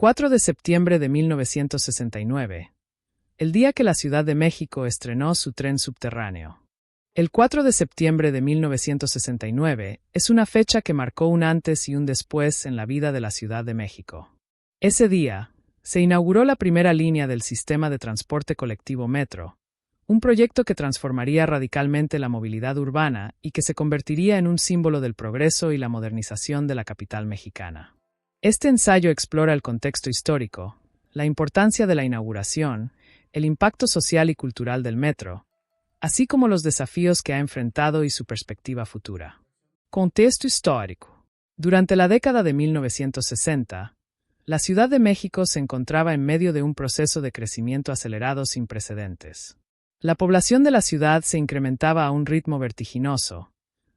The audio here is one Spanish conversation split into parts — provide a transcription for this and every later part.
4 de septiembre de 1969, el día que la Ciudad de México estrenó su tren subterráneo. El 4 de septiembre de 1969 es una fecha que marcó un antes y un después en la vida de la Ciudad de México. Ese día, se inauguró la primera línea del sistema de transporte colectivo Metro, un proyecto que transformaría radicalmente la movilidad urbana y que se convertiría en un símbolo del progreso y la modernización de la capital mexicana. Este ensayo explora el contexto histórico, la importancia de la inauguración, el impacto social y cultural del metro, así como los desafíos que ha enfrentado y su perspectiva futura. Contexto histórico. Durante la década de 1960, la Ciudad de México se encontraba en medio de un proceso de crecimiento acelerado sin precedentes. La población de la ciudad se incrementaba a un ritmo vertiginoso,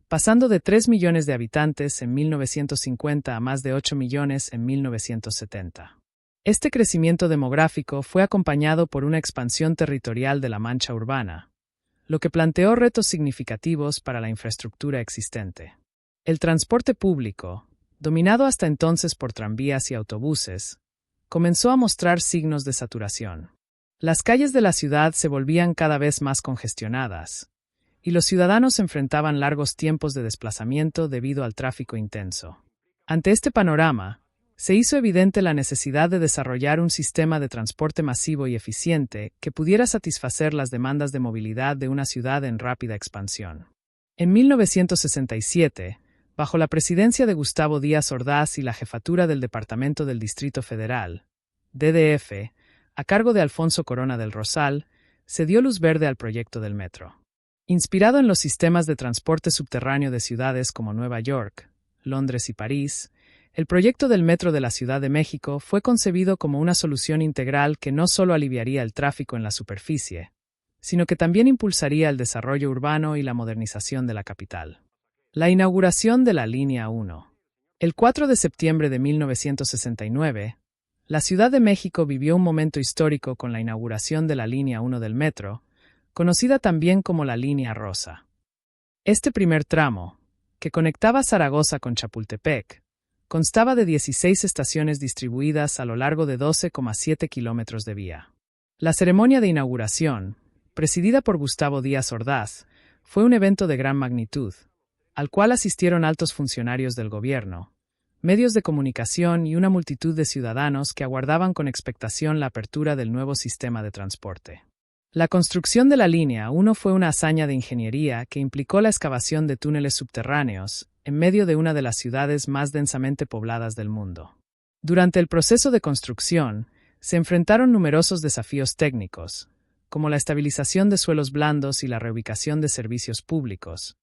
pasando de 3 millones de habitantes en 1950 a más de 8 millones en 1970. Este crecimiento demográfico fue acompañado por una expansión territorial de la mancha urbana, lo que planteó retos significativos para la infraestructura existente. El transporte público, dominado hasta entonces por tranvías y autobuses, comenzó a mostrar signos de saturación. Las calles de la ciudad se volvían cada vez más congestionadas, y los ciudadanos enfrentaban largos tiempos de desplazamiento debido al tráfico intenso. Ante este panorama, se hizo evidente la necesidad de desarrollar un sistema de transporte masivo y eficiente que pudiera satisfacer las demandas de movilidad de una ciudad en rápida expansión. En 1967, bajo la presidencia de Gustavo Díaz Ordaz y la jefatura del Departamento del Distrito Federal, DDF, a cargo de Alfonso Corona del Rosal, se dio luz verde al proyecto del metro. Inspirado en los sistemas de transporte subterráneo de ciudades como Nueva York, Londres y París, el proyecto del Metro de la Ciudad de México fue concebido como una solución integral que no solo aliviaría el tráfico en la superficie, sino que también impulsaría el desarrollo urbano y la modernización de la capital. La inauguración de la Línea 1. El 4 de septiembre de 1969, la Ciudad de México vivió un momento histórico con la inauguración de la Línea 1 del metro, conocida también como la Línea Rosa. Este primer tramo, que conectaba Zaragoza con Chapultepec, constaba de 16 estaciones distribuidas a lo largo de 12,7 kilómetros de vía. La ceremonia de inauguración, presidida por Gustavo Díaz Ordaz, fue un evento de gran magnitud, al cual asistieron altos funcionarios del gobierno, medios de comunicación y una multitud de ciudadanos que aguardaban con expectación la apertura del nuevo sistema de transporte. La construcción de la Línea 1 fue una hazaña de ingeniería que implicó la excavación de túneles subterráneos en medio de una de las ciudades más densamente pobladas del mundo. Durante el proceso de construcción, se enfrentaron numerosos desafíos técnicos, como la estabilización de suelos blandos y la reubicación de servicios públicos,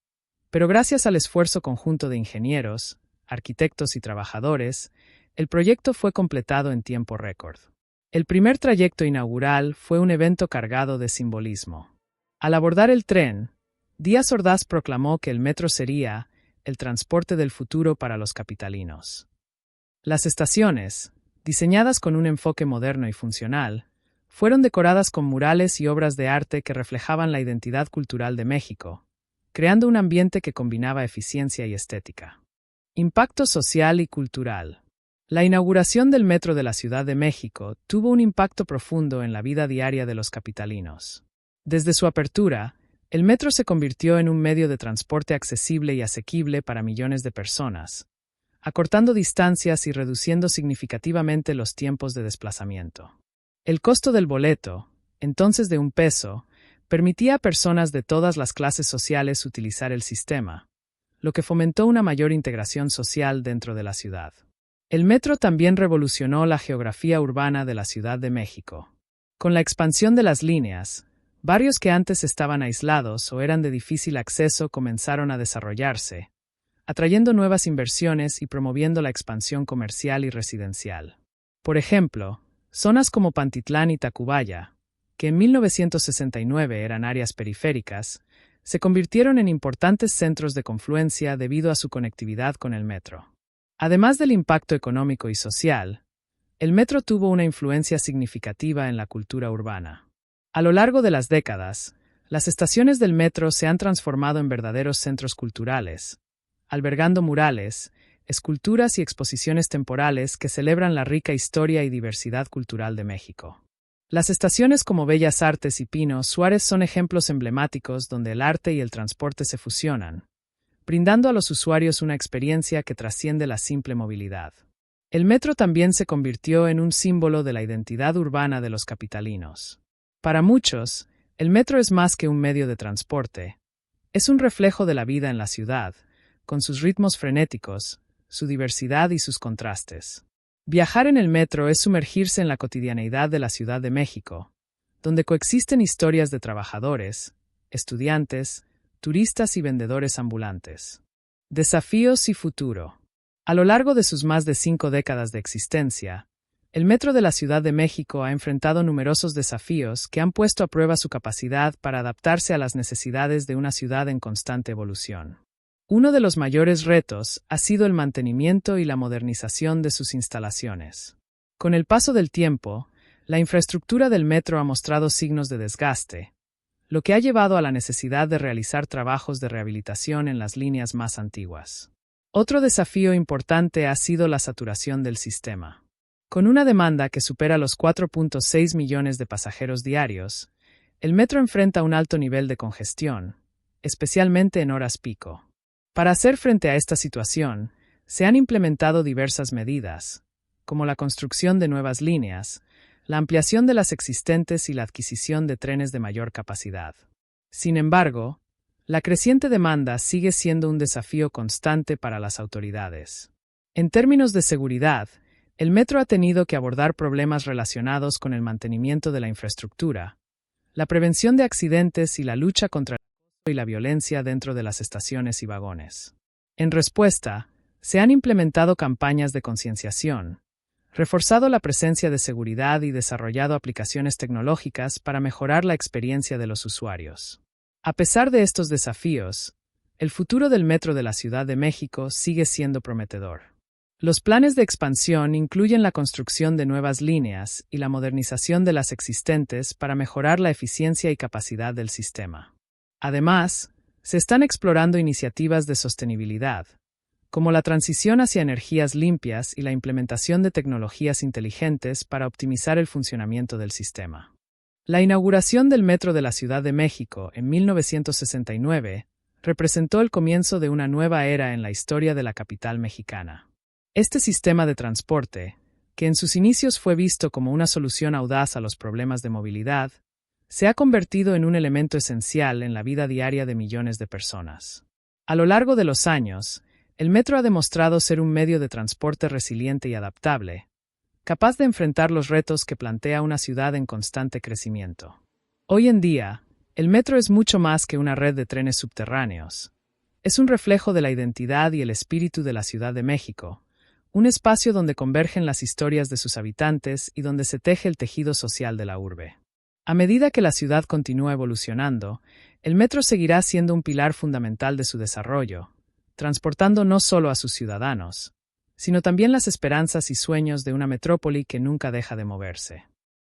pero gracias al esfuerzo conjunto de ingenieros, arquitectos y trabajadores, el proyecto fue completado en tiempo récord. El primer trayecto inaugural fue un evento cargado de simbolismo. Al abordar el tren, Díaz Ordaz proclamó que el metro sería el transporte del futuro para los capitalinos. Las estaciones, diseñadas con un enfoque moderno y funcional, fueron decoradas con murales y obras de arte que reflejaban la identidad cultural de México, creando un ambiente que combinaba eficiencia y estética. Impacto social y cultural. La inauguración del Metro de la Ciudad de México tuvo un impacto profundo en la vida diaria de los capitalinos. Desde su apertura, el metro se convirtió en un medio de transporte accesible y asequible para millones de personas, acortando distancias y reduciendo significativamente los tiempos de desplazamiento. El costo del boleto, entonces de $1, permitía a personas de todas las clases sociales utilizar el sistema, lo que fomentó una mayor integración social dentro de la ciudad. El metro también revolucionó la geografía urbana de la Ciudad de México. Con la expansión de las líneas, barrios que antes estaban aislados o eran de difícil acceso comenzaron a desarrollarse, atrayendo nuevas inversiones y promoviendo la expansión comercial y residencial. Por ejemplo, zonas como Pantitlán y Tacubaya, que en 1969 eran áreas periféricas, se convirtieron en importantes centros de confluencia debido a su conectividad con el metro. Además del impacto económico y social, el metro tuvo una influencia significativa en la cultura urbana. A lo largo de las décadas, las estaciones del metro se han transformado en verdaderos centros culturales, albergando murales, esculturas y exposiciones temporales que celebran la rica historia y diversidad cultural de México. Las estaciones como Bellas Artes y Pino Suárez son ejemplos emblemáticos donde el arte y el transporte se fusionan, brindando a los usuarios una experiencia que trasciende la simple movilidad. El metro también se convirtió en un símbolo de la identidad urbana de los capitalinos. Para muchos, el metro es más que un medio de transporte. Es un reflejo de la vida en la ciudad, con sus ritmos frenéticos, su diversidad y sus contrastes. Viajar en el metro es sumergirse en la cotidianeidad de la Ciudad de México, donde coexisten historias de trabajadores, estudiantes, turistas y vendedores ambulantes. Desafíos y futuro. A lo largo de sus más de 5 décadas de existencia, el metro de la Ciudad de México ha enfrentado numerosos desafíos que han puesto a prueba su capacidad para adaptarse a las necesidades de una ciudad en constante evolución. Uno de los mayores retos ha sido el mantenimiento y la modernización de sus instalaciones. Con el paso del tiempo, la infraestructura del metro ha mostrado signos de desgaste, lo que ha llevado a la necesidad de realizar trabajos de rehabilitación en las líneas más antiguas. Otro desafío importante ha sido la saturación del sistema. Con una demanda que supera los 4.6 millones de pasajeros diarios, el metro enfrenta un alto nivel de congestión, especialmente en horas pico. Para hacer frente a esta situación, se han implementado diversas medidas, como la construcción de nuevas líneas, la ampliación de las existentes y la adquisición de trenes de mayor capacidad. Sin embargo, la creciente demanda sigue siendo un desafío constante para las autoridades. En términos de seguridad, el metro ha tenido que abordar problemas relacionados con el mantenimiento de la infraestructura, la prevención de accidentes y la lucha contra y la violencia dentro de las estaciones y vagones. En respuesta, se han implementado campañas de concienciación, reforzado la presencia de seguridad y desarrollado aplicaciones tecnológicas para mejorar la experiencia de los usuarios. A pesar de estos desafíos, el futuro del metro de la Ciudad de México sigue siendo prometedor. Los planes de expansión incluyen la construcción de nuevas líneas y la modernización de las existentes para mejorar la eficiencia y capacidad del sistema. Además, se están explorando iniciativas de sostenibilidad, como la transición hacia energías limpias y la implementación de tecnologías inteligentes para optimizar el funcionamiento del sistema. La inauguración del Metro de la Ciudad de México en 1969 representó el comienzo de una nueva era en la historia de la capital mexicana. Este sistema de transporte, que en sus inicios fue visto como una solución audaz a los problemas de movilidad, se ha convertido en un elemento esencial en la vida diaria de millones de personas. A lo largo de los años, el metro ha demostrado ser un medio de transporte resiliente y adaptable, capaz de enfrentar los retos que plantea una ciudad en constante crecimiento. Hoy en día, el metro es mucho más que una red de trenes subterráneos. Es un reflejo de la identidad y el espíritu de la Ciudad de México, un espacio donde convergen las historias de sus habitantes y donde se teje el tejido social de la urbe. A medida que la ciudad continúa evolucionando, el metro seguirá siendo un pilar fundamental de su desarrollo, transportando no solo a sus ciudadanos, sino también las esperanzas y sueños de una metrópoli que nunca deja de moverse.